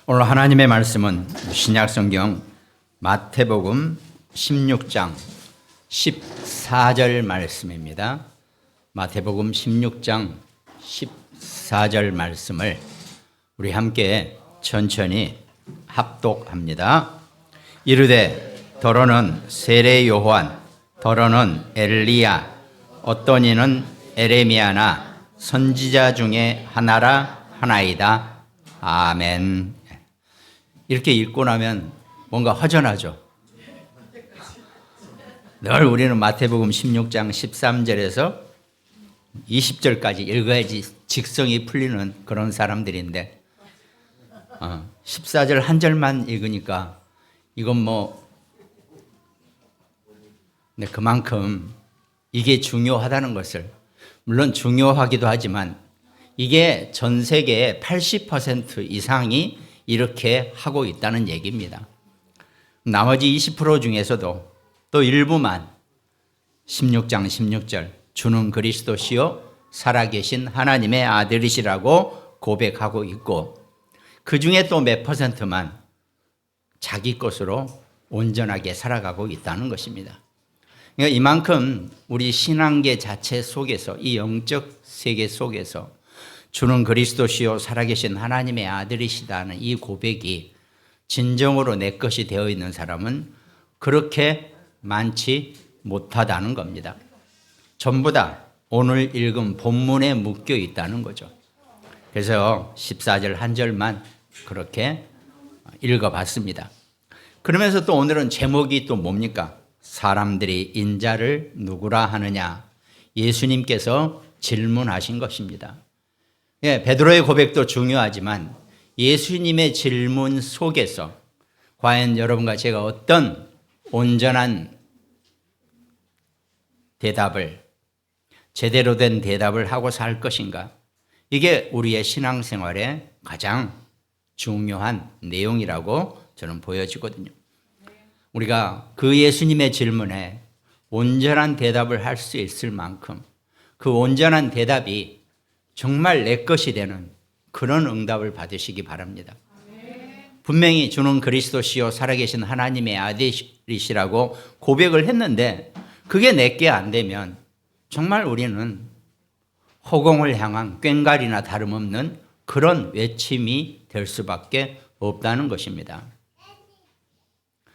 오늘 하나님의 말씀은 신약성경 마태복음 16장 14절 말씀입니다. 마태복음 16장 14절 말씀을 우리 함께 천천히 합독합니다. 이르되 더러는 세례 요한, 더러는 엘리야, 어떤 이는 에레미야나 선지자 중에 하나라 하나이다. 아멘. 이렇게 읽고 나면 뭔가 허전하죠. 늘 우리는 마태복음 16장 13절에서 20절까지 읽어야지 직성이 풀리는 그런 사람들인데 14절 한 절만 읽으니까 이건 근데 그만큼 이게 중요하다는 것을, 물론 중요하기도 하지만 이게 전 세계의 80% 이상이 이렇게 하고 있다는 얘기입니다. 나머지 20% 중에서도 또 일부만 16장 16절 주는 그리스도시요 살아계신 하나님의 아들이시라고 고백하고 있고, 그 중에 또 몇 %만 자기 것으로 온전하게 살아가고 있다는 것입니다. 그러니까 이만큼 우리 신앙계 자체 속에서, 이 영적 세계 속에서 주는 그리스도시요 살아계신 하나님의 아들이시다는 이 고백이 진정으로 내 것이 되어 있는 사람은 그렇게 많지 못하다는 겁니다. 전부 다 오늘 읽은 본문에 묶여 있다는 거죠. 그래서 14절 한 절만 그렇게 읽어봤습니다. 그러면서 또 오늘은 제목이 또 뭡니까? 사람들이 인자를 누구라 하느냐? 예수님께서 질문하신 것입니다. 베드로의 고백도 중요하지만 예수님의 질문 속에서 과연 여러분과 제가 어떤 온전한 대답을, 제대로 된 대답을 하고 살 것인가? 이게 우리의 신앙생활의 가장 중요한 내용이라고 저는 보여지거든요. 우리가 그 예수님의 질문에 온전한 대답을 할 수 있을 만큼 그 온전한 대답이 정말 내 것이 되는 그런 응답을 받으시기 바랍니다. 분명히 주는 그리스도시요 살아계신 하나님의 아들이시라고 고백을 했는데 그게 내게 안 되면 정말 우리는 허공을 향한 꽹과리나 다름없는 그런 외침이 될 수밖에 없다는 것입니다.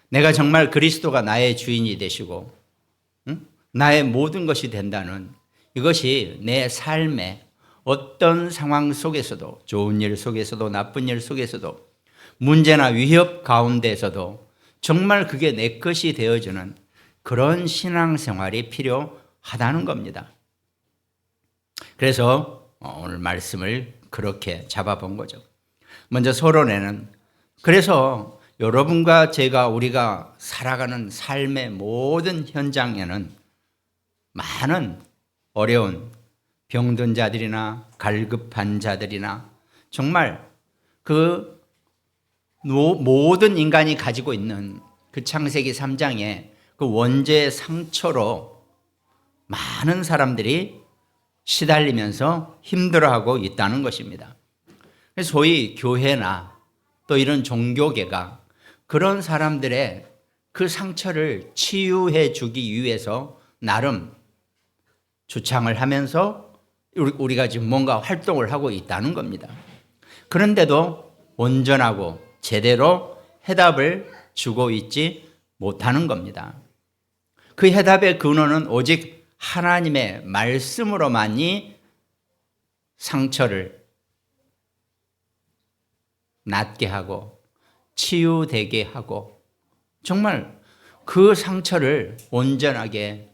내가 정말 그리스도가 나의 주인이 되시고 나의 모든 것이 된다는 이것이 내 삶의 어떤 상황 속에서도, 좋은 일 속에서도 나쁜 일 속에서도, 문제나 위협 가운데서도 정말 그게 내 것이 되어주는 그런 신앙생활이 필요하다는 겁니다. 그래서 오늘 말씀을 그렇게 잡아본 거죠. 먼저 서론에는, 그래서 여러분과 제가, 우리가 살아가는 삶의 모든 현장에는 많은 어려운 병든 자들이나 갈급한 자들이나 정말 그 모든 인간이 가지고 있는 그 창세기 3장의 그 원죄의 상처로 많은 사람들이 시달리면서 힘들어하고 있다는 것입니다. 그래서 소위 교회나 또 이런 종교계가 그런 사람들의 그 상처를 치유해 주기 위해서 나름 주창을 하면서 우리가 지금 뭔가 활동을 하고 있다는 겁니다. 그런데도 온전하고 제대로 해답을 주고 있지 못하는 겁니다. 그 해답의 근원은 오직 하나님의 말씀으로만이 상처를 낫게 하고 치유되게 하고 정말 그 상처를 온전하게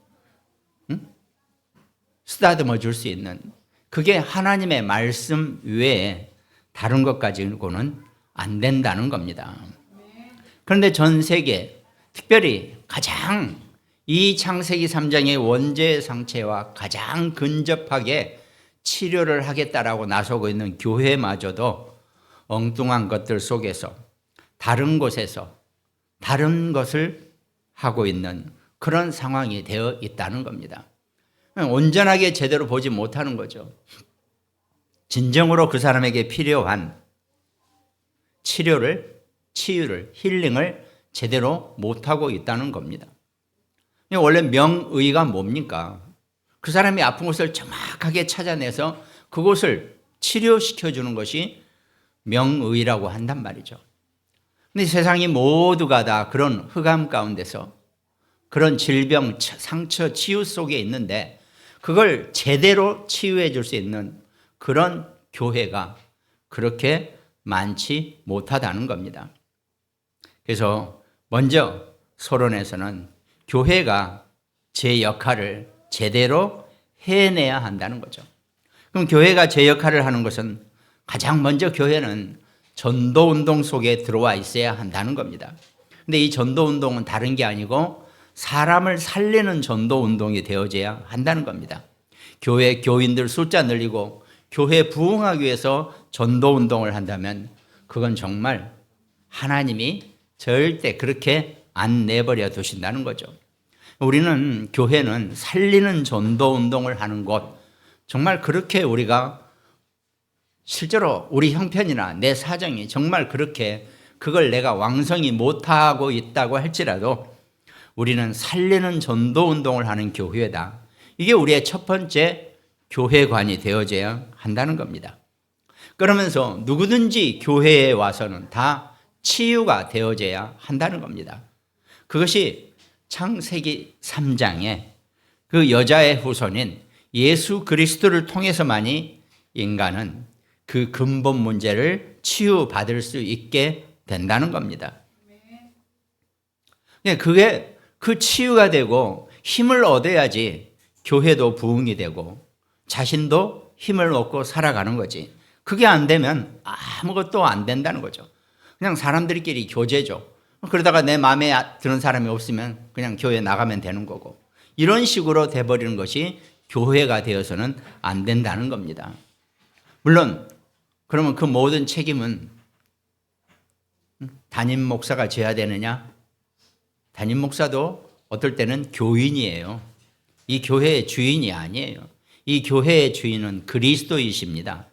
쓰다듬어 줄 수 있는, 그게 하나님의 말씀 외에 다른 것 가지고는 안 된다는 겁니다. 그런데 전 세계, 특별히 가장 이 창세기 3장의 원죄의 상처와 가장 근접하게 치료를 하겠다라고 나서고 있는 교회마저도 엉뚱한 것들 속에서 다른 곳에서 다른 것을 하고 있는 그런 상황이 되어 있다는 겁니다. 온전하게 제대로 보지 못하는 거죠. 진정으로 그 사람에게 필요한 치유를, 힐링을 제대로 못하고 있다는 겁니다. 원래 명의가 뭡니까? 그 사람이 아픈 곳을 정확하게 찾아내서 그곳을 치료시켜주는 것이 명의라고 한단 말이죠. 근데 세상이 모두가 다 그런 흑암 가운데서 그런 질병, 상처, 치유 속에 있는데 그걸 제대로 치유해 줄 수 있는 그런 교회가 그렇게 많지 못하다는 겁니다. 그래서 먼저 소론에서는 교회가 제 역할을 제대로 해내야 한다는 거죠. 그럼 교회가 제 역할을 하는 것은 가장 먼저 교회는 전도운동 속에 들어와 있어야 한다는 겁니다. 근데 이 전도운동은 다른 게 아니고 사람을 살리는 전도운동이 되어져야 한다는 겁니다. 교회 교인들 숫자 늘리고 교회 부흥하기 위해서 전도운동을 한다면 그건 정말 하나님이 절대 그렇게 안 내버려 두신다는 거죠. 우리는 교회는 살리는 전도운동을 하는 곳, 정말 그렇게 우리가 실제로 우리 형편이나 내 사정이 정말 그렇게 그걸 내가 왕성히 못하고 있다고 할지라도 우리는 살리는 전도운동을 하는 교회다. 이게 우리의 첫 번째 교회관이 되어져야 한다는 겁니다. 그러면서 누구든지 교회에 와서는 다 치유가 되어져야 한다는 겁니다. 그것이 창세기 3장에 그 여자의 후손인 예수 그리스도를 통해서만이 인간은 그 근본 문제를 치유받을 수 있게 된다는 겁니다. 그게 그 치유가 되고 힘을 얻어야지 교회도 부흥이 되고 자신도 힘을 얻고 살아가는 거지. 그게 안 되면 아무것도 안 된다는 거죠. 그냥 사람들끼리 교제죠. 그러다가 내 마음에 드는 사람이 없으면 그냥 교회 나가면 되는 거고 이런 식으로 돼버리는 것이 교회가 되어서는 안 된다는 겁니다. 물론 그러면 그 모든 책임은 담임 목사가 져야 되느냐? 담임 목사도 어떨 때는 교인이에요. 이 교회의 주인이 아니에요. 이 교회의 주인은 그리스도이십니다.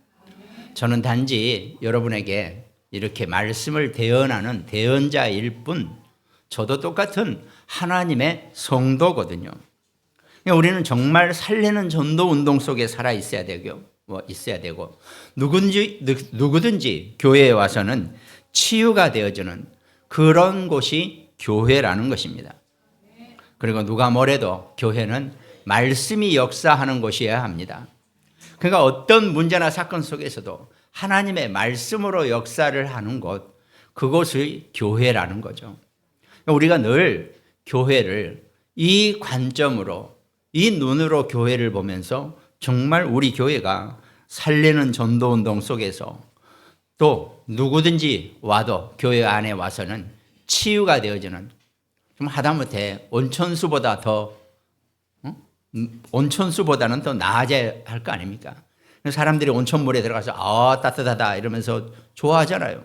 저는 단지 여러분에게 이렇게 말씀을 대언하는 대언자일 뿐 저도 똑같은 하나님의 성도거든요. 우리는 정말 살리는 전도운동 속에 살아 있어야 되고 누구든지 교회에 와서는 치유가 되어지는 그런 곳이 교회라는 것입니다. 그리고 누가 뭐래도 교회는 말씀이 역사하는 곳이어야 합니다. 그러니까 어떤 문제나 사건 속에서도 하나님의 말씀으로 역사를 하는 곳, 그곳이 교회라는 거죠. 우리가 늘 교회를 이 관점으로, 이 눈으로 교회를 보면서 정말 우리 교회가 살리는 전도운동 속에서 또 누구든지 와도 교회 안에 와서는 치유가 되어지는, 좀 하다못해 온천수보다는 더 나아져야 할 거 아닙니까? 사람들이 온천물에 들어가서 따뜻하다 이러면서 좋아하잖아요.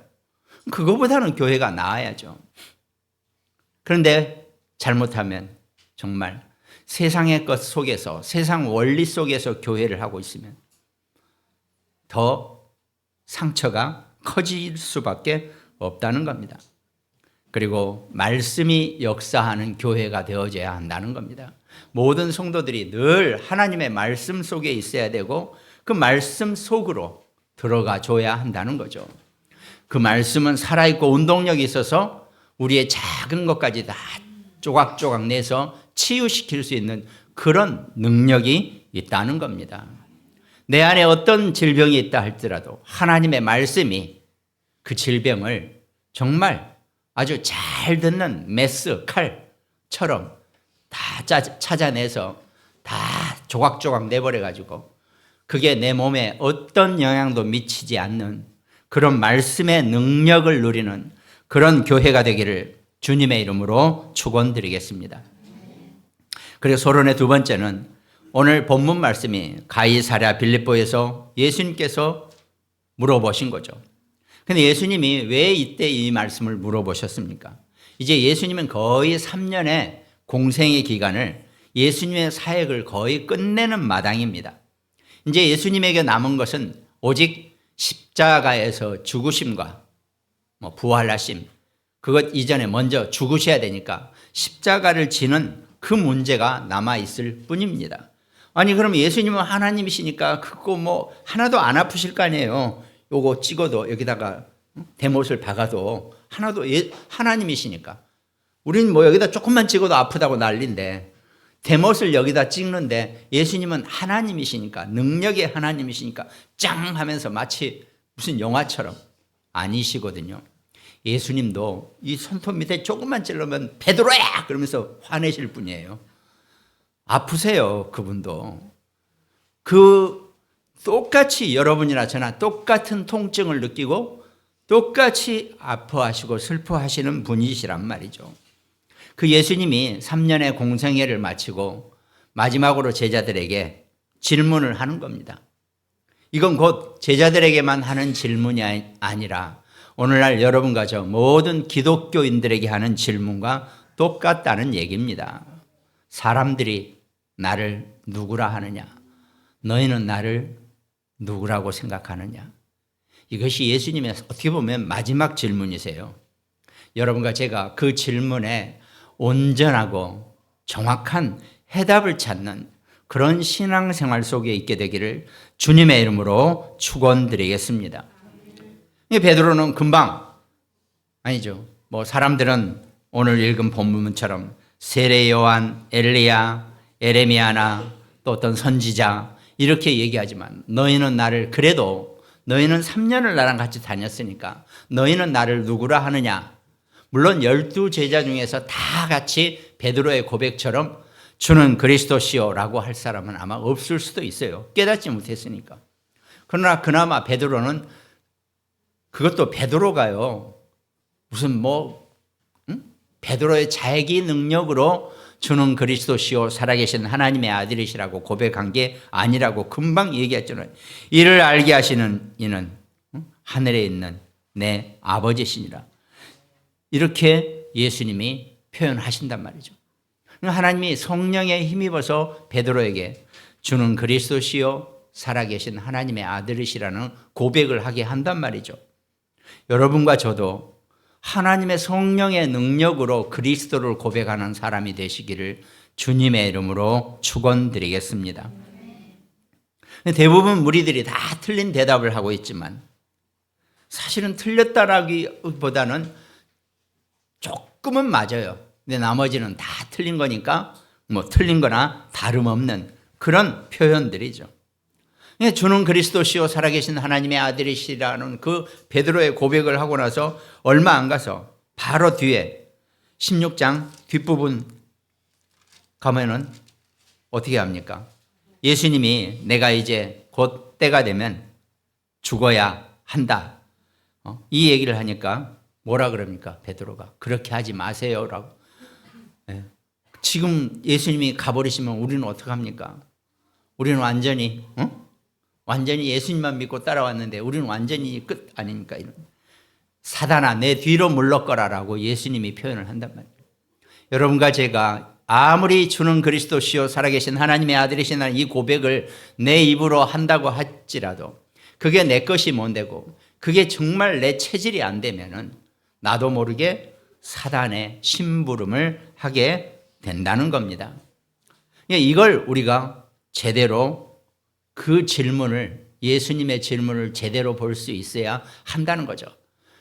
그거보다는 교회가 나아야죠. 그런데 잘못하면 정말 세상의 것 속에서, 세상 원리 속에서 교회를 하고 있으면 더 상처가 커질 수밖에 없다는 겁니다. 그리고 말씀이 역사하는 교회가 되어져야 한다는 겁니다. 모든 성도들이 늘 하나님의 말씀 속에 있어야 되고 그 말씀 속으로 들어가 줘야 한다는 거죠. 그 말씀은 살아있고 운동력이 있어서 우리의 작은 것까지 다 조각조각 내서 치유시킬 수 있는 그런 능력이 있다는 겁니다. 내 안에 어떤 질병이 있다 할지라도 하나님의 말씀이 그 질병을 정말 아주 잘 듣는 메스, 칼처럼 다 찾아내서 다 조각조각 내버려가지고 그게 내 몸에 어떤 영향도 미치지 않는 그런 말씀의 능력을 누리는 그런 교회가 되기를 주님의 이름으로 축원드리겠습니다. 그리고 서론의 두 번째는 오늘 본문 말씀이 가이사랴 빌립보에서 예수님께서 물어보신 거죠. 근데 예수님이 왜 이때 이 말씀을 물어보셨습니까? 이제 예수님은 거의 3년의 공생의 기간을 예수님의 사역을 거의 끝내는 마당입니다. 이제 예수님에게 남은 것은 오직 십자가에서 죽으심과 부활하심, 그것 이전에 먼저 죽으셔야 되니까 십자가를 지는 그 문제가 남아있을 뿐입니다. 아니 그럼 예수님은 하나님이시니까 그거 하나도 안 아프실 거 아니에요. 요거 찍어도 여기다가 대못을 박아도 하나도 하나님이시니까. 우리는 여기다 조금만 찍어도 아프다고 난리인데 대못을 여기다 찍는데 예수님은 하나님이시니까, 능력의 하나님이시니까 짱 하면서 마치 무슨 영화처럼 아니시거든요. 예수님도 이 손톱 밑에 조금만 찔러면 베드로야 그러면서 화내실 분이에요. 아프세요. 그분도. 똑같이 여러분이나 저나 똑같은 통증을 느끼고 똑같이 아파하시고 슬퍼하시는 분이시란 말이죠. 그 예수님이 3년의 공생애를 마치고 마지막으로 제자들에게 질문을 하는 겁니다. 이건 곧 제자들에게만 하는 질문이 아니라 오늘날 여러분과 저 모든 기독교인들에게 하는 질문과 똑같다는 얘기입니다. 사람들이 나를 누구라 하느냐? 너희는 나를 누구라고 생각하느냐? 이것이 예수님의 어떻게 보면 마지막 질문이세요. 여러분과 제가 그 질문에 온전하고 정확한 해답을 찾는 그런 신앙생활 속에 있게 되기를 주님의 이름으로 축원드리겠습니다. 베드로는 금방 아니죠. 사람들은 오늘 읽은 본문처럼 세례 요한, 엘리야, 에레미야나 또 어떤 선지자 이렇게 얘기하지만 너희는 나를, 그래도 너희는 3년을 나랑 같이 다녔으니까 너희는 나를 누구라 하느냐? 물론 12제자 중에서 다 같이 베드로의 고백처럼 주는 그리스도시요라고 할 사람은 아마 없을 수도 있어요. 깨닫지 못했으니까. 그러나 그나마 베드로는, 그것도 베드로가요, 무슨 베드로의 자기 능력으로 주는 그리스도시요 살아계신 하나님의 아들이시라고 고백한 게 아니라고 금방 얘기했잖아요. 이를 알게 하시는 이는 하늘에 있는 내 아버지시니라. 이렇게 예수님이 표현하신단 말이죠. 하나님이 성령에 힘입어서 베드로에게 주는 그리스도시요 살아계신 하나님의 아들이시라는 고백을 하게 한단 말이죠. 여러분과 저도 하나님의 성령의 능력으로 그리스도를 고백하는 사람이 되시기를 주님의 이름으로 축원드리겠습니다. 대부분 무리들이 다 틀린 대답을 하고 있지만 사실은 틀렸다라기보다는 조금은 맞아요. 근데 나머지는 다 틀린 거니까 틀린 거나 다름없는 그런 표현들이죠. 주는 그리스도시요 살아계신 하나님의 아들이시라는 그 베드로의 고백을 하고 나서 얼마 안 가서 바로 뒤에 16장 뒷부분 가면은 어떻게 합니까? 예수님이 내가 이제 곧 때가 되면 죽어야 한다. 이 얘기를 하니까 뭐라 그럽니까? 베드로가 그렇게 하지 마세요라고. 지금 예수님이 가버리시면 우리는 어떡합니까? 우리는 완전히 예수님만 믿고 따라왔는데 우리는 완전히 끝 아닙니까? 사단아 내 뒤로 물러거라라고 예수님이 표현을 한단 말이에요. 여러분과 제가 아무리 주는 그리스도시요 살아계신 하나님의 아들이시라는 이 고백을 내 입으로 한다고 할지라도 그게 내 것이 못 되고 그게 정말 내 체질이 안 되면은 나도 모르게 사단의 심부름을 하게 된다는 겁니다. 이걸 우리가 제대로 그 질문을, 예수님의 질문을 제대로 볼 수 있어야 한다는 거죠.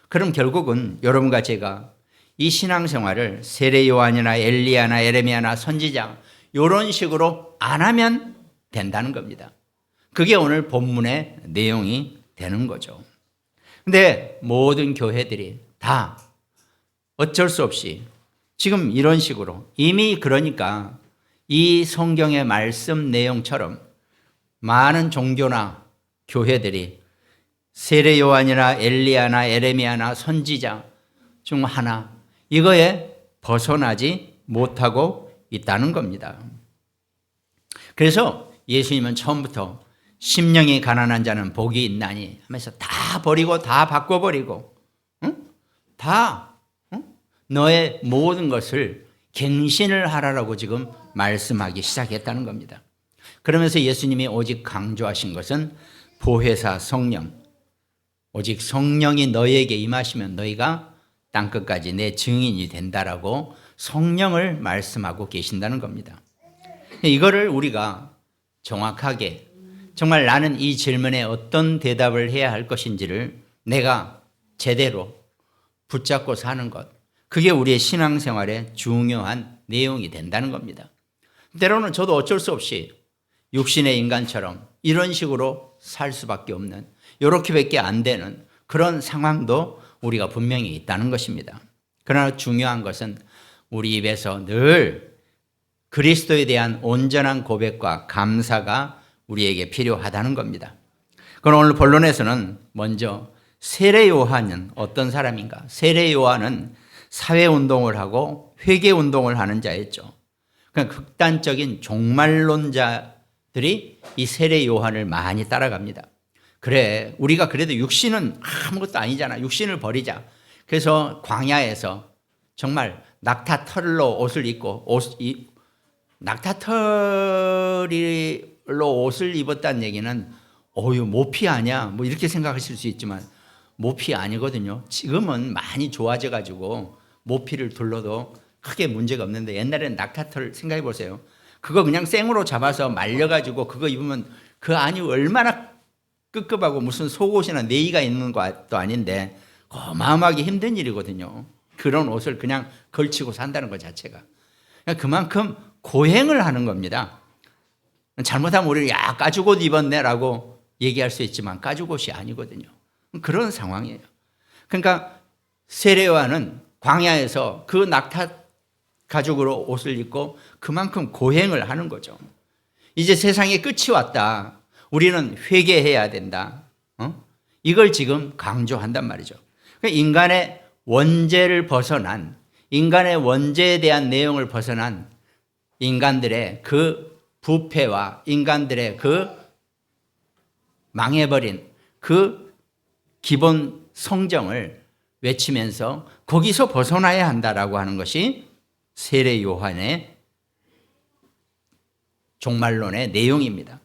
그럼 결국은 여러분과 제가 이 신앙생활을 세례 요한이나 엘리야나 에레미야나 선지자 이런 식으로 안 하면 된다는 겁니다. 그게 오늘 본문의 내용이 되는 거죠. 근데 모든 교회들이 다 어쩔 수 없이 지금 이런 식으로 이미 그러니까 이 성경의 말씀 내용처럼 많은 종교나 교회들이 세례 요한이나 엘리야나 에레미야나 선지자 중 하나 이거에 벗어나지 못하고 있다는 겁니다. 그래서 예수님은 처음부터 심령이 가난한 자는 복이 있나니 하면서 다 버리고 다 바꿔버리고 다 너의 모든 것을 갱신을 하라고 지금 말씀하기 시작했다는 겁니다. 그러면서 예수님이 오직 강조하신 것은 보혜사 성령, 오직 성령이 너희에게 임하시면 너희가 땅끝까지 내 증인이 된다라고 성령을 말씀하고 계신다는 겁니다. 이거를 우리가 정확하게 정말 나는 이 질문에 어떤 대답을 해야 할 것인지를 내가 제대로 붙잡고 사는 것, 그게 우리의 신앙생활의 중요한 내용이 된다는 겁니다. 때로는 저도 어쩔 수 없이 육신의 인간처럼 이런 식으로 살 수밖에 없는, 이렇게밖에 안 되는 그런 상황도 우리가 분명히 있다는 것입니다. 그러나 중요한 것은 우리 입에서 늘 그리스도에 대한 온전한 고백과 감사가 우리에게 필요하다는 겁니다. 그럼 오늘 본론에서는 먼저 세례 요한은 어떤 사람인가? 세례 요한은 사회운동을 하고 회개운동을 하는 자였죠. 그러니까 극단적인 종말론자들이 이 세례 요한을 많이 따라갑니다. 그래, 우리가 그래도 육신은 아무것도 아니잖아. 육신을 버리자. 그래서 광야에서 정말 낙타털로 옷을 입고 낙타털로 옷을 입었다는 얘기는 모피 아니야? 뭐 이렇게 생각하실 수 있지만 모피 아니거든요. 지금은 많이 좋아져 가지고 모피를 둘러도 크게 문제가 없는데 옛날에는 낙타털 생각해 보세요. 그거 그냥 생으로 잡아서 말려 가지고 그거 입으면 그 안이 얼마나 끄급하고 무슨 속옷이나 네이가 있는 것도 아닌데 어마어마하게 힘든 일이거든요. 그런 옷을 그냥 걸치고 산다는 것 자체가. 그만큼 고행을 하는 겁니다. 잘못하면 우리 까죽옷 입었네라고 얘기할 수 있지만 까죽옷이 아니거든요. 그런 상황이에요. 그러니까 세례 요한은 광야에서 그 낙타 가죽으로 옷을 입고 그만큼 고행을 하는 거죠. 이제 세상의 끝이 왔다. 우리는 회개해야 된다. 이걸 지금 강조한단 말이죠. 그러니까 인간의 원죄를 벗어난, 인간의 원죄에 대한 내용을 벗어난 인간들의 그 부패와 인간들의 그 망해버린 그 기본 성정을 외치면서 거기서 벗어나야 한다라고 하는 것이 세례 요한의 종말론의 내용입니다.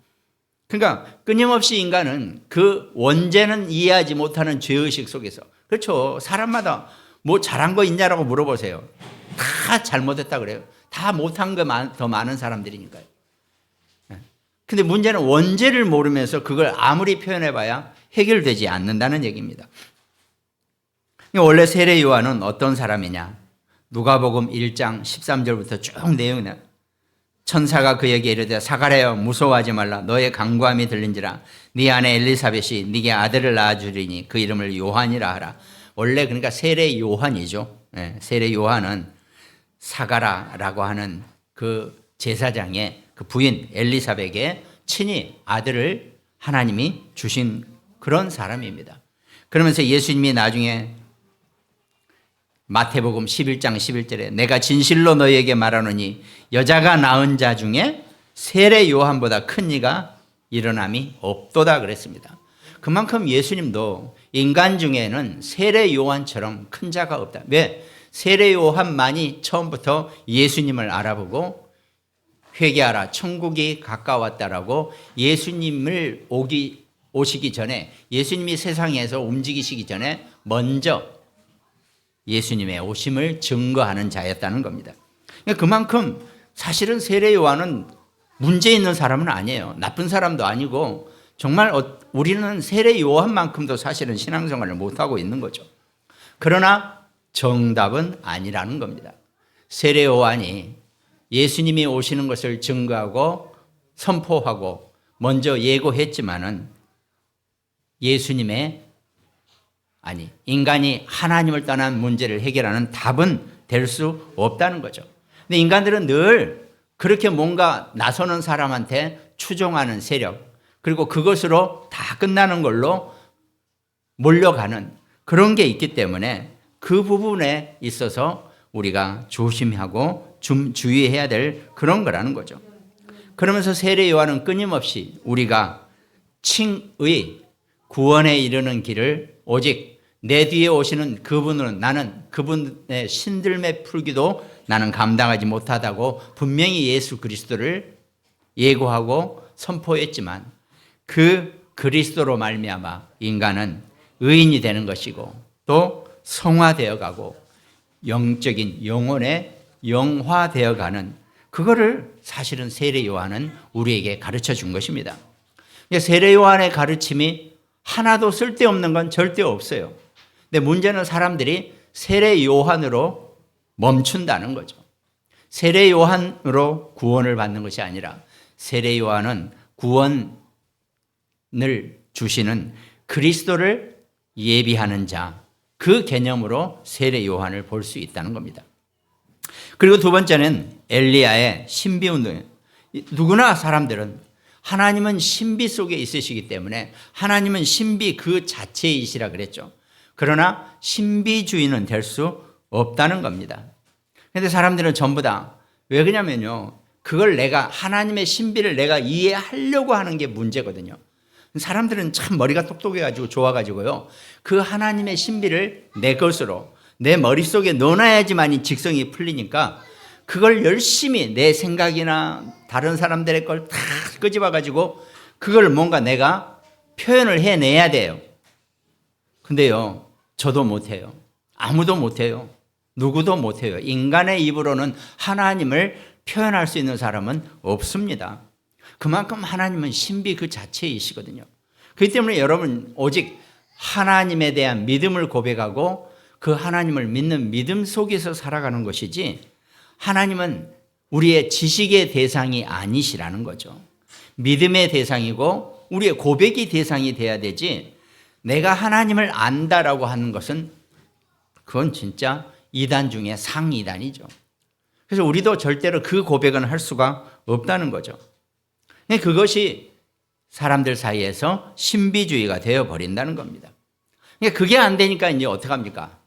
그러니까 끊임없이 인간은 그 원죄는 이해하지 못하는 죄의식 속에서, 그렇죠. 사람마다 뭐 잘한 거 있냐라고 물어보세요. 다 잘못했다 그래요. 다 못한 거 더 많은 사람들이니까요. 근데 문제는 원죄를 모르면서 그걸 아무리 표현해봐야 해결되지 않는다는 얘기입니다. 원래 세례 요한은 어떤 사람이냐? 누가복음 1장 13절부터 쭉 내용이 나요. 천사가 그에게 이르되 사가랴여 무서워하지 말라. 너의 간구함이 들린지라. 네 아내 엘리사벳이 네게 아들을 낳아주리니 그 이름을 요한이라 하라. 원래 그러니까 세례 요한이죠. 세례 요한은 사가라라고 하는 그 제사장의 그 부인 엘리사벳에게 친히 아들을 하나님이 주신 그런 사람입니다. 그러면서 예수님이 나중에 마태복음 11장 11절에 내가 진실로 너희에게 말하노니 여자가 낳은 자 중에 세례 요한보다 큰 이가 일어남이 없도다 그랬습니다. 그만큼 예수님도 인간 중에는 세례 요한처럼 큰 자가 없다. 왜? 세례 요한만이 처음부터 예수님을 알아보고 회개하라 천국이 가까웠다라고 예수님을 오시기 전에, 예수님이 세상에서 움직이시기 전에 먼저 예수님의 오심을 증거하는 자였다는 겁니다. 그만큼 사실은 세례 요한은 문제 있는 사람은 아니에요. 나쁜 사람도 아니고 정말 우리는 세례 요한만큼도 사실은 신앙생활을 못하고 있는 거죠. 그러나 정답은 아니라는 겁니다. 세례 요한이 예수님이 오시는 것을 증거하고 선포하고 먼저 예고했지만은 인간이 하나님을 떠난 문제를 해결하는 답은 될 수 없다는 거죠. 근데 인간들은 늘 그렇게 뭔가 나서는 사람한테 추종하는 세력, 그리고 그것으로 다 끝나는 걸로 몰려가는 그런 게 있기 때문에 그 부분에 있어서 우리가 조심하고 좀 주의해야 될 그런 거라는 거죠. 그러면서 세례 요한은 끊임없이 우리가 칭의 구원에 이르는 길을 오직 내 뒤에 오시는 그분은 나는 그분의 신들매 풀기도 나는 감당하지 못하다고 분명히 예수 그리스도를 예고하고 선포했지만 그 그리스도로 말미암아 인간은 의인이 되는 것이고 또 성화되어 가고 영적인 영혼의 영화되어 가는 그거를 사실은 세례 요한은 우리에게 가르쳐 준 것입니다. 세례 요한의 가르침이 하나도 쓸데없는 건 절대 없어요. 근데 문제는 사람들이 세례 요한으로 멈춘다는 거죠. 세례 요한으로 구원을 받는 것이 아니라 세례 요한은 구원을 주시는 그리스도를 예비하는 자, 그 개념으로 세례 요한을 볼 수 있다는 겁니다. 그리고 두 번째는 엘리야의 신비운동이에요. 누구나 사람들은 하나님은 신비 속에 있으시기 때문에 하나님은 신비 그 자체이시라 그랬죠. 그러나 신비주의는 될 수 없다는 겁니다. 그런데 사람들은 전부 다 왜 그러냐면요, 그걸 내가 하나님의 신비를 내가 이해하려고 하는 게 문제거든요. 사람들은 참 머리가 똑똑해가지고 좋아가지고요, 그 하나님의 신비를 내 것으로 내 머릿속에 넣어놔야지만 직성이 풀리니까 그걸 열심히 내 생각이나 다른 사람들의 걸 다 끄집어가지고 그걸 뭔가 내가 표현을 해내야 돼요. 근데요, 저도 못해요. 아무도 못해요. 누구도 못해요. 인간의 입으로는 하나님을 표현할 수 있는 사람은 없습니다. 그만큼 하나님은 신비 그 자체이시거든요. 그렇기 때문에 여러분 오직 하나님에 대한 믿음을 고백하고 그 하나님을 믿는 믿음 속에서 살아가는 것이지, 하나님은 우리의 지식의 대상이 아니시라는 거죠. 믿음의 대상이고 우리의 고백이 대상이 돼야 되지, 내가 하나님을 안다라고 하는 것은 그건 진짜 이단 중에 상이단이죠. 그래서 우리도 절대로 그 고백은 할 수가 없다는 거죠. 그것이 사람들 사이에서 신비주의가 되어버린다는 겁니다. 그게 안 되니까 이제 어떡합니까?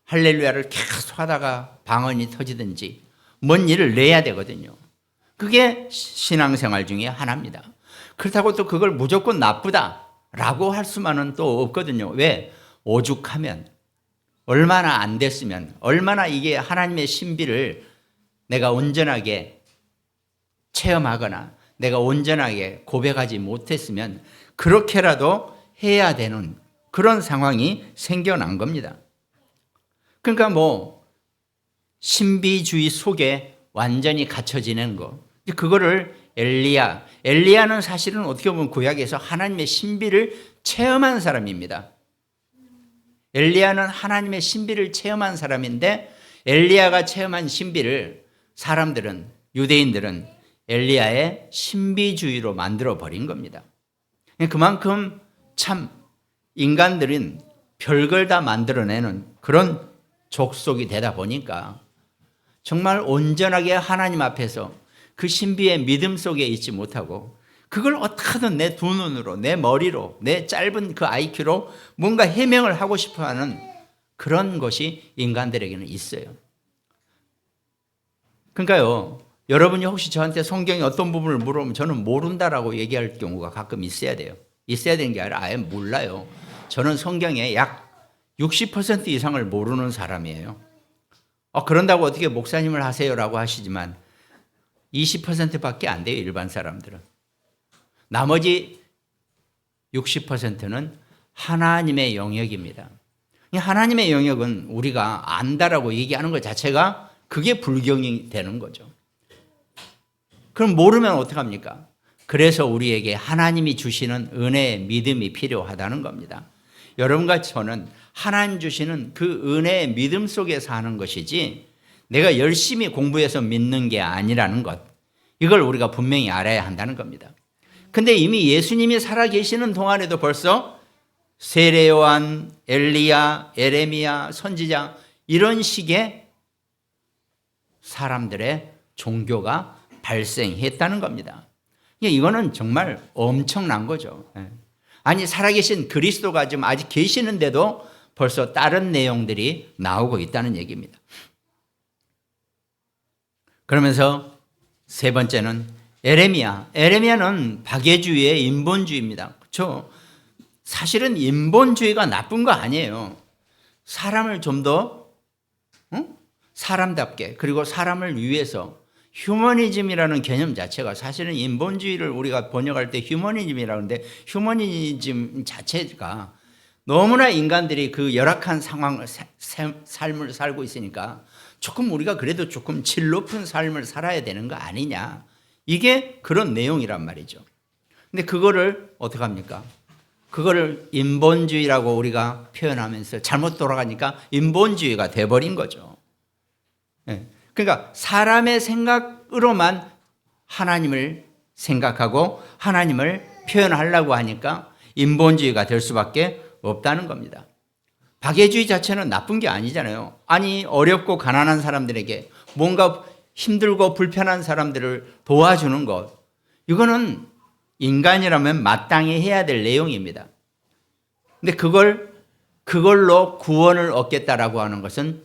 할렐루야를 계속 하다가 방언이 터지든지 뭔 일을 내야 되거든요. 그게 신앙생활 중에 하나입니다. 그렇다고 또 그걸 무조건 나쁘다라고 할 수만은 또 없거든요. 왜? 오죽하면, 얼마나 안 됐으면, 얼마나 이게 하나님의 신비를 내가 온전하게 체험하거나 내가 온전하게 고백하지 못했으면 그렇게라도 해야 되는 그런 상황이 생겨난 겁니다. 그러니까 신비주의 속에 완전히 갇혀 지내는 거, 그거를 엘리야는 사실은 어떻게 보면 구약에서 하나님의 신비를 체험한 사람입니다. 엘리야는 하나님의 신비를 체험한 사람인데, 엘리야가 체험한 신비를 사람들은, 유대인들은 엘리야의 신비주의로 만들어 버린 겁니다. 그만큼 참 인간들은 별걸 다 만들어내는 그런 족속이 되다 보니까 정말 온전하게 하나님 앞에서 그 신비의 믿음 속에 있지 못하고, 그걸 어떻게든 내 두 눈으로, 내 머리로, 내 짧은 그 IQ로 뭔가 해명을 하고 싶어하는 그런 것이 인간들에게는 있어요. 그러니까요, 여러분이 혹시 저한테 성경의 어떤 부분을 물어보면 저는 모른다라고 얘기할 경우가 가끔 있어야 돼요. 있어야 되는 게 아니라 아예 몰라요. 저는 성경의 약 60% 이상을 모르는 사람이에요. 그런다고 어떻게 목사님을 하세요라고 하시지만 20%밖에 안 돼요, 일반 사람들은. 나머지 60%는 하나님의 영역입니다. 하나님의 영역은 우리가 안다라고 얘기하는 것 자체가 그게 불경이 되는 거죠. 그럼 모르면 어떡합니까? 그래서 우리에게 하나님이 주시는 은혜의 믿음이 필요하다는 겁니다. 여러분과 저는 하나님 주시는 그 은혜의 믿음 속에 사는 것이지 내가 열심히 공부해서 믿는 게 아니라는 것, 이걸 우리가 분명히 알아야 한다는 겁니다. 근데 이미 예수님이 살아계시는 동안에도 벌써 세례 요한, 엘리야, 에레미야, 선지자, 이런 식의 사람들의 종교가 발생했다는 겁니다. 이거는 정말 엄청난 거죠. 아니, 살아계신 그리스도가 지금 아직 계시는데도 벌써 다른 내용들이 나오고 있다는 얘기입니다. 그러면서 세 번째는 에레미야는 박애주의의 인본주의입니다. 그렇죠? 사실은 인본주의가 나쁜 거 아니에요. 사람을 좀 더 사람답게, 그리고 사람을 위해서 휴머니즘이라는 개념 자체가 사실은 인본주의를 우리가 번역할 때 휴머니즘이라고 하는데 휴머니즘 자체가 너무나 인간들이 그 열악한 상황, 삶을 살고 있으니까 조금 우리가 그래도 조금 질 높은 삶을 살아야 되는 거 아니냐. 이게 그런 내용이란 말이죠. 근데 그거를 어떻게 합니까? 그거를 인본주의라고 우리가 표현하면서 잘못 돌아가니까 인본주의가 돼버린 거죠. 그러니까 사람의 생각으로만 하나님을 생각하고 하나님을 표현하려고 하니까 인본주의가 될 수밖에 없다는 겁니다. 박애주의 자체는 나쁜 게 아니잖아요. 아니 어렵고 가난한 사람들에게 뭔가 힘들고 불편한 사람들을 도와주는 것, 이거는 인간이라면 마땅히 해야 될 내용입니다. 근데 그걸로 구원을 얻겠다라고 하는 것은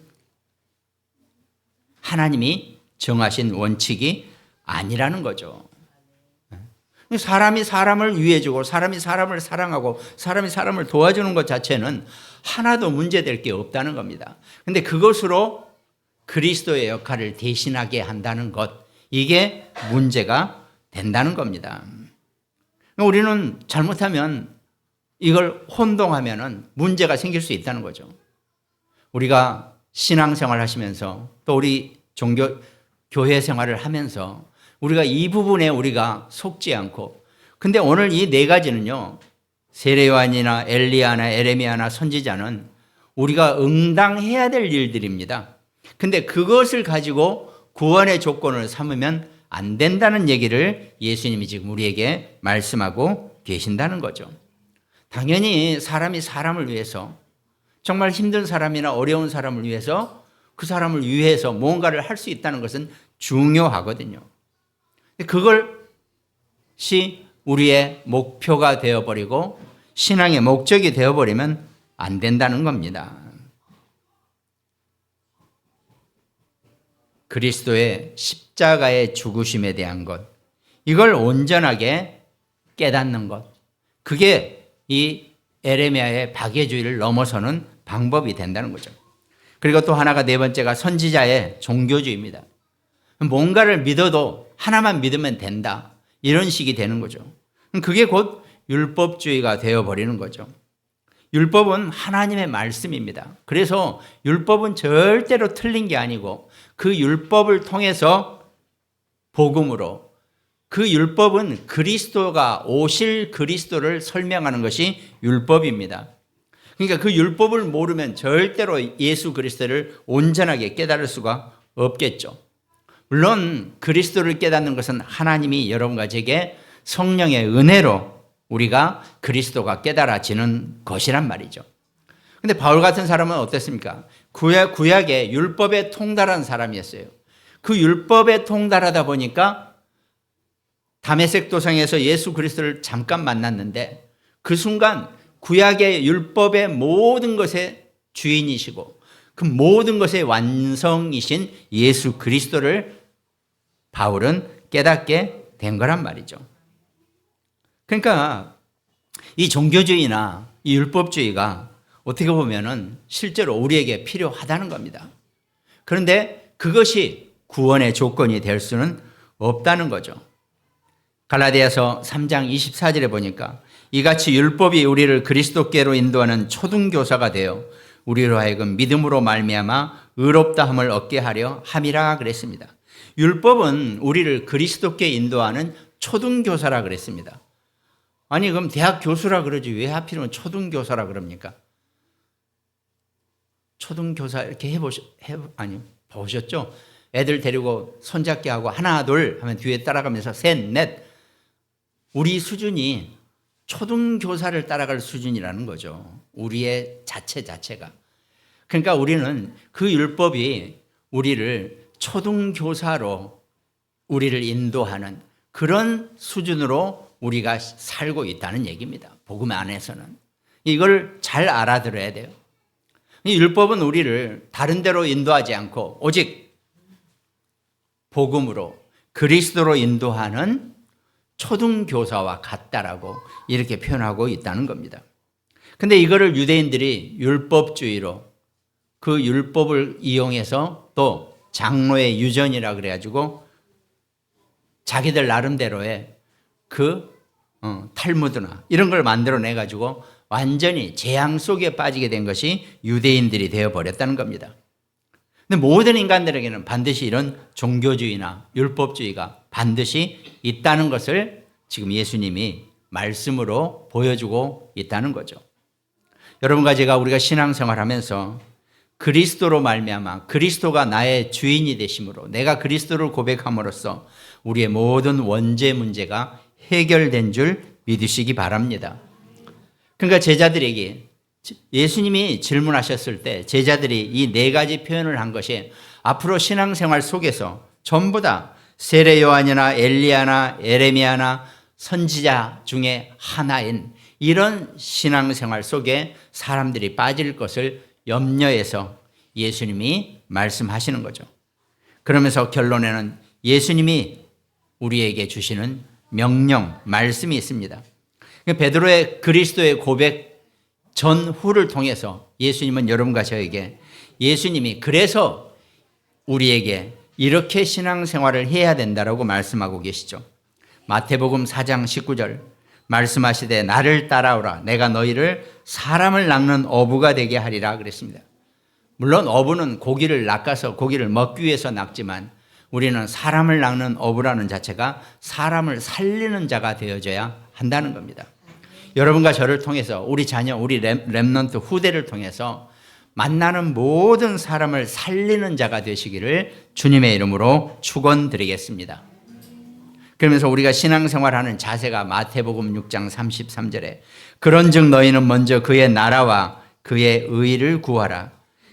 하나님이 정하신 원칙이 아니라는 거죠. 사람이 사람을 위해주고 사람이 사람을 사랑하고 사람이 사람을 도와주는 것 자체는 하나도 문제될 게 없다는 겁니다. 그런데 그것으로 그리스도의 역할을 대신하게 한다는 것, 이게 문제가 된다는 겁니다. 우리는 잘못하면 이걸 혼동하면 문제가 생길 수 있다는 거죠. 우리가 신앙생활 하시면서 또 우리 교회 생활을 하면서 우리가 이 부분에 우리가 속지 않고, 근데 오늘 이 네 가지는요, 세례요한이나 엘리야나 에레미야나 선지자는 우리가 응당해야 될 일들입니다. 근데 그것을 가지고 구원의 조건을 삼으면 안 된다는 얘기를 예수님이 지금 우리에게 말씀하고 계신다는 거죠. 당연히 사람이 사람을 위해서, 정말 힘든 사람이나 어려운 사람을 위해서, 그 사람을 위해서 뭔가를 할 수 있다는 것은 중요하거든요. 그것이 우리의 목표가 되어버리고 신앙의 목적이 되어버리면 안 된다는 겁니다. 그리스도의 십자가의 죽으심에 대한 것, 이걸 온전하게 깨닫는 것, 그게 이 에레미야의 박애주의를 넘어서는 방법이 된다는 거죠. 그리고 또 하나가 네 번째가 선지자의 종교주의입니다. 뭔가를 믿어도 하나만 믿으면 된다, 이런 식이 되는 거죠. 그게 곧 율법주의가 되어버리는 거죠. 율법은 하나님의 말씀입니다. 그래서 율법은 절대로 틀린 게 아니고 그 율법을 통해서 복음으로, 그 율법은 그리스도가 오실 그리스도를 설명하는 것이 율법입니다. 그러니까 그 율법을 모르면 절대로 예수 그리스도를 온전하게 깨달을 수가 없겠죠. 물론 그리스도를 깨닫는 것은 하나님이 여러분과 제게 성령의 은혜로 우리가 그리스도가 깨달아지는 것이란 말이죠. 근데 바울 같은 사람은 어땠습니까? 구약의 율법에 통달한 사람이었어요. 그 율법에 통달하다 보니까 다메섹 도상에서 예수 그리스도를 잠깐 만났는데 그 순간 구약의 율법의 모든 것의 주인이시고 그 모든 것의 완성이신 예수 그리스도를 바울은 깨닫게 된 거란 말이죠. 그러니까 이 종교주의나 이 율법주의가 어떻게 보면은 실제로 우리에게 필요하다는 겁니다. 그런데 그것이 구원의 조건이 될 수는 없다는 거죠. 갈라디아서 3장 24절에 보니까 이같이 율법이 우리를 그리스도께로 인도하는 초등교사가 되어 우리로 하여금 믿음으로 말미암아 의롭다함을 얻게 하려 함이라 그랬습니다. 율법은 우리를 그리스도께 인도하는 초등교사라 그랬습니다. 아니 그럼 대학 교수라 그러지 왜 하필이면 초등교사라 그럽니까? 초등교사 이렇게 보셨죠? 애들 데리고 손잡기 하고 하나 둘 하면 뒤에 따라가면서 셋 넷, 우리 수준이 초등교사를 따라갈 수준이라는 거죠. 우리의 자체가. 그러니까 우리는 그 율법이 우리를 초등교사로 우리를 인도하는 그런 수준으로 우리가 살고 있다는 얘기입니다. 복음 안에서는. 이걸 잘 알아들어야 돼요. 이 율법은 우리를 다른 데로 인도하지 않고 오직 복음으로 그리스도로 인도하는 초등교사와 같다라고 이렇게 표현하고 있다는 겁니다. 근데 이거를 유대인들이 율법주의로 그 율법을 이용해서 또 장로의 유전이라 그래가지고 자기들 나름대로의 탈무드나 이런 걸 만들어내 가지고 완전히 재앙 속에 빠지게 된 것이 유대인들이 되어버렸다는 겁니다. 근데 모든 인간들에게는 반드시 이런 종교주의나 율법주의가 반드시 있다는 것을 지금 예수님이 말씀으로 보여주고 있다는 거죠. 여러분과 제가 우리가 신앙생활하면서 그리스도로 말미암아 그리스도가 나의 주인이 되심으로 내가 그리스도를 고백함으로써 우리의 모든 원죄 문제가 해결된 줄 믿으시기 바랍니다. 그러니까 제자들에게 예수님이 질문하셨을 때 제자들이 이 네 가지 표현을 한 것이 앞으로 신앙생활 속에서 전부 다 세례 요한이나 엘리야나 에레미야나 선지자 중에 하나인 이런 신앙생활 속에 사람들이 빠질 것을 염려해서 예수님이 말씀하시는 거죠. 그러면서 결론에는 예수님이 우리에게 주시는 명령, 말씀이 있습니다. 베드로의 그리스도의 고백 전후를 통해서 예수님은 여러분과 저에게 예수님이 그래서 우리에게 이렇게 신앙생활을 해야 된다라고 말씀하고 계시죠. 마태복음 4장 19절 말씀하시되 나를 따라오라 내가 너희를 사람을 낚는 어부가 되게 하리라 그랬습니다. 물론 어부는 고기를 낚아서 고기를 먹기 위해서 낚지만 우리는 사람을 낚는 어부라는 자체가 사람을 살리는 자가 되어져야 한다는 겁니다. 여러분과 저를 통해서 우리 자녀, 우리 렘넌트 후대를 통해서 만나는 모든 사람을 살리는 자가 되시기를 주님의 이름으로 축원드리겠습니다. 그러면서 우리가 신앙생활하는 자세가 마태복음 6장 33절에 그런즉 너희는 먼저 그의 나라와 그의 의를 구하라.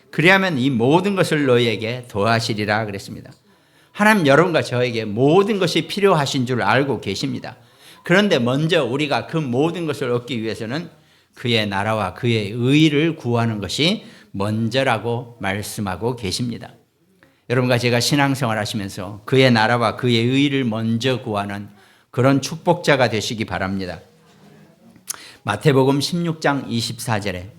그리하면 이 모든 것을 너희에게 더하시리라 그랬습니다. 하나님 여러분과 저에게 모든 것이 필요하신 줄 알고 계십니다. 그런데 먼저 우리가 그 모든 것을 얻기 위해서는 그의 나라와 그의 의를 구하는 것이 먼저라고 말씀하고 계십니다. 여러분과 제가 신앙생활 하시면서 그의 나라와 그의 의를 먼저 구하는 그런 축복자가 되시기 바랍니다. 마태복음 16장 24절에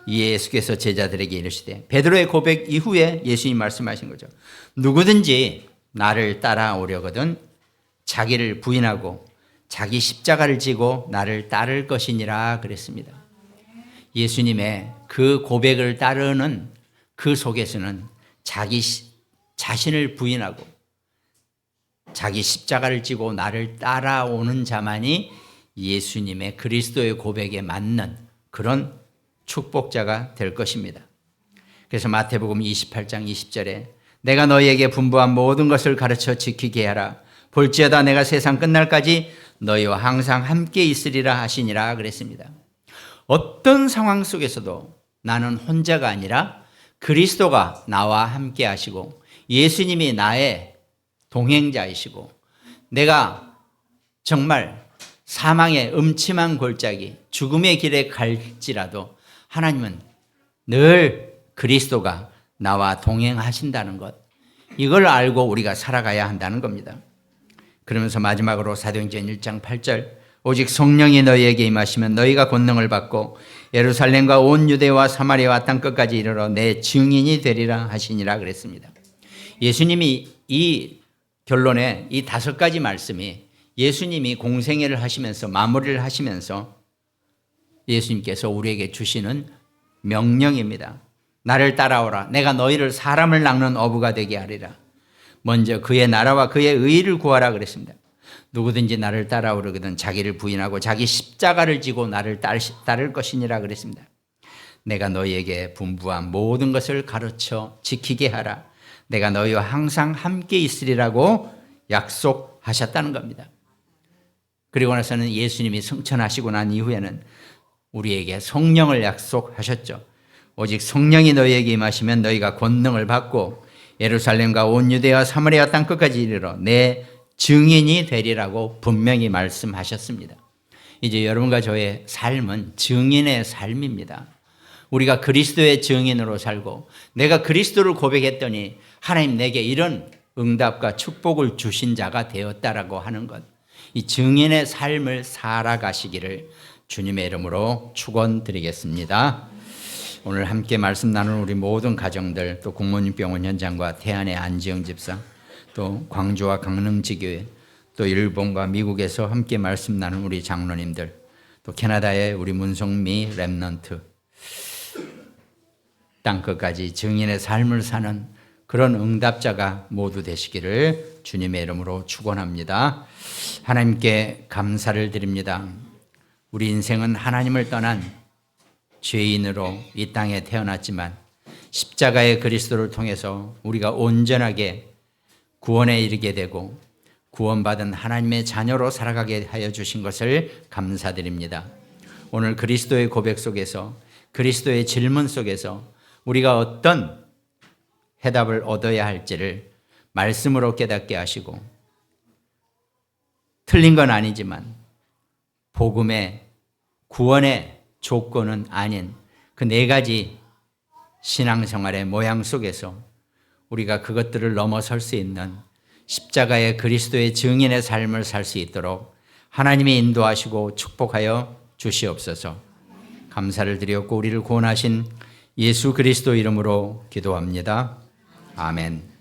예수께서 제자들에게 이르시되 베드로의 고백 이후에 예수님 말씀하신 거죠. 누구든지 나를 따라오려거든 자기를 부인하고 자기 십자가를 지고 나를 따를 것이니라 그랬습니다. 예수님의 그 고백을 따르는 그 속에서는 자기 자신을 부인하고 자기 십자가를 지고 나를 따라오는 자만이 예수님의 그리스도의 고백에 맞는 그런 축복자가 될 것입니다. 그래서 마태복음 28장 20절에 내가 너희에게 분부한 모든 것을 가르쳐 지키게 하라. 볼지어다 내가 세상 끝날까지 너희와 항상 함께 있으리라 하시니라 그랬습니다. 어떤 상황 속에서도 나는 혼자가 아니라 그리스도가 나와 함께 하시고 예수님이 나의 동행자이시고 내가 정말 사망의 음침한 골짜기 죽음의 길에 갈지라도 하나님은 늘 그리스도가 나와 동행하신다는 것, 이걸 알고 우리가 살아가야 한다는 겁니다. 그러면서 마지막으로 사도행전 1장 8절 오직 성령이 너희에게 임하시면 너희가 권능을 받고 예루살렘과 온 유대와 사마리아와 땅끝까지 이르러 내 증인이 되리라 하시니라 그랬습니다. 예수님이 이 결론에 이 5가지 말씀이 예수님이 공생애를 하시면서 마무리를 하시면서 예수님께서 우리에게 주시는 명령입니다. 나를 따라오라. 내가 너희를 사람을 낚는 어부가 되게 하리라. 먼저 그의 나라와 그의 의를 구하라 그랬습니다. 누구든지 나를 따라오려거든 자기를 부인하고 자기 십자가를 지고 나를 따를 것이니라 그랬습니다. 내가 너희에게 분부한 모든 것을 가르쳐 지키게 하라. 내가 너희와 항상 함께 있으리라고 약속하셨다는 겁니다. 그리고 나서는 예수님이 승천하시고 난 이후에는 우리에게 성령을 약속하셨죠. 오직 성령이 너희에게 임하시면 너희가 권능을 받고 예루살렘과 온 유대와 사마리아 땅끝까지 이르러 내 증인이 되리라고 분명히 말씀하셨습니다. 이제 여러분과 저의 삶은 증인의 삶입니다. 우리가 그리스도의 증인으로 살고 내가 그리스도를 고백했더니 하나님 내게 이런 응답과 축복을 주신 자가 되었다라고 하는 것, 이 증인의 삶을 살아가시기를 주님의 이름으로 축원드리겠습니다. 오늘 함께 말씀 나눈 우리 모든 가정들, 또 국모님병원 현장과 태안의 안지영 집사, 또 광주와 강릉지교회, 또 일본과 미국에서 함께 말씀 나눈 우리 장로님들, 또 캐나다의 우리 문성미 렘넌트, 땅끝까지 증인의 삶을 사는 그런 응답자가 모두 되시기를 주님의 이름으로 축원합니다. 하나님께 감사를 드립니다. 우리 인생은 하나님을 떠난 죄인으로 이 땅에 태어났지만 십자가의 그리스도를 통해서 우리가 온전하게 구원에 이르게 되고 구원받은 하나님의 자녀로 살아가게 하여 주신 것을 감사드립니다. 오늘 그리스도의 고백 속에서, 그리스도의 질문 속에서 우리가 어떤 해답을 얻어야 할지를 말씀으로 깨닫게 하시고, 틀린 건 아니지만 복음의 구원의 조건은 아닌 그 네 가지 신앙생활의 모양 속에서 우리가 그것들을 넘어설 수 있는 십자가의 그리스도의 증인의 삶을 살 수 있도록 하나님이 인도하시고 축복하여 주시옵소서. 감사를 드렸고 우리를 구원하신 예수 그리스도 이름으로 기도합니다. 아멘.